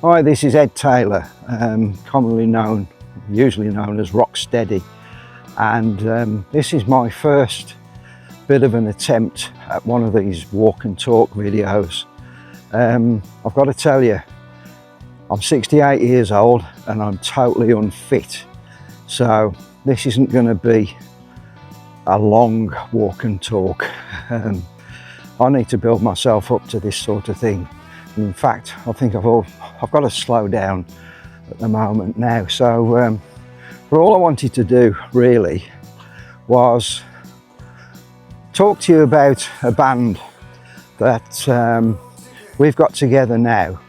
Hi, this is Ed Taylor, usually known as Rocksteady, and this is my first bit of an attempt at one of these walk and talk videos. I've got to tell you, I'm 68 years old and I'm totally unfit, so this isn't going to be a long walk and talk. I need to build myself up to this sort of thing. And in fact, I think I've got to slow down at the moment now. So but all I wanted to do really was talk to you about a band that we've got together now,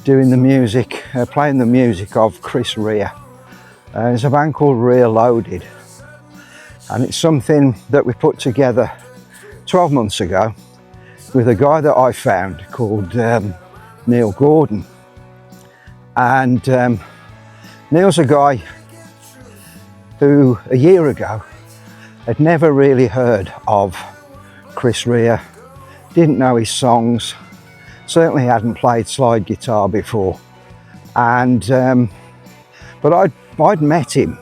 doing the music, playing the music of Chris Rea. It's a band called Rea-Loaded, and it's something that we put together 12 months ago with a guy that I found called Neil Gordon. And Neil's a guy who a year ago had never really heard of Chris Rea, didn't know his songs, certainly hadn't played slide guitar before. And but I'd met him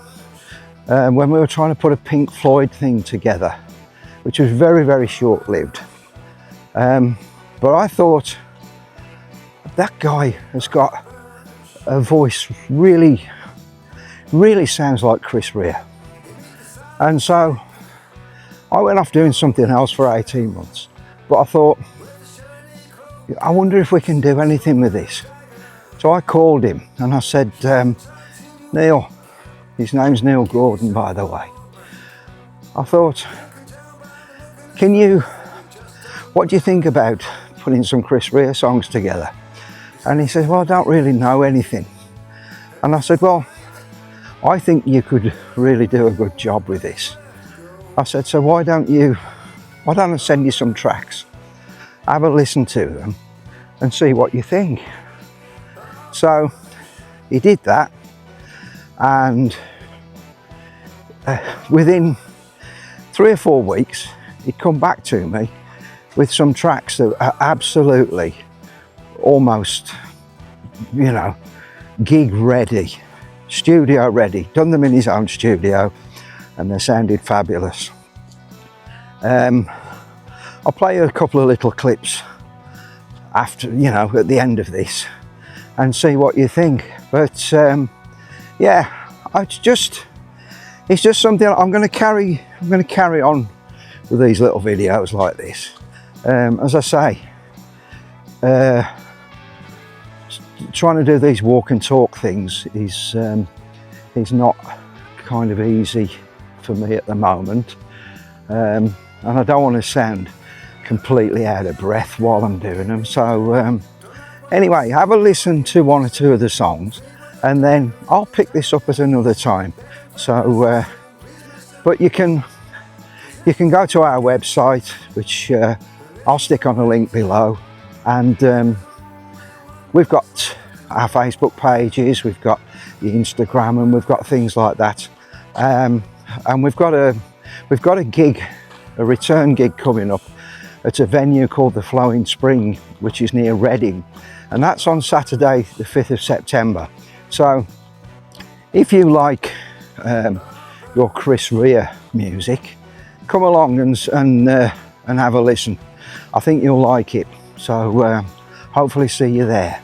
when we were trying to put a Pink Floyd thing together, which was very, very short-lived. But I thought, that guy has got a voice really sounds like Chris Rea. And so I went off doing something else for 18 months. But I thought, I wonder if we can do anything with this. So I called him and I said, Neil, his name's Neil Gordon, by the way. I thought, what do you think about putting some Chris Rea songs together? And he said, well, I don't really know anything. And I said, well, I think you could really do a good job with this. I said, so why don't I send you some tracks, have a listen to them and see what you think. So he did that, and within 3 or 4 weeks, he'd come back to me with some tracks that are absolutely almost, gig ready, studio ready, done them in his own studio, and they sounded fabulous. I'll play you a couple of little clips after, at the end of this, and see what you think. But yeah, it's just something I'm going to carry on with these little videos like this. As I say, trying to do these walk and talk things is not kind of easy for me at the moment, and I don't want to sound completely out of breath while I'm doing them. So anyway, have a listen to 1 or 2 of the songs, and then I'll pick this up at another time. So but you can go to our website, which I'll stick on a link below, and we've got our Facebook pages, we've got the Instagram, and we've got things like that. And we've got a gig, a return gig coming up at a venue called the Flowing Spring, which is near Reading, and that's on Saturday the 5th of September. So if you like your Chris Rea music, come along and have a listen. I think you'll like it. So hopefully see you there.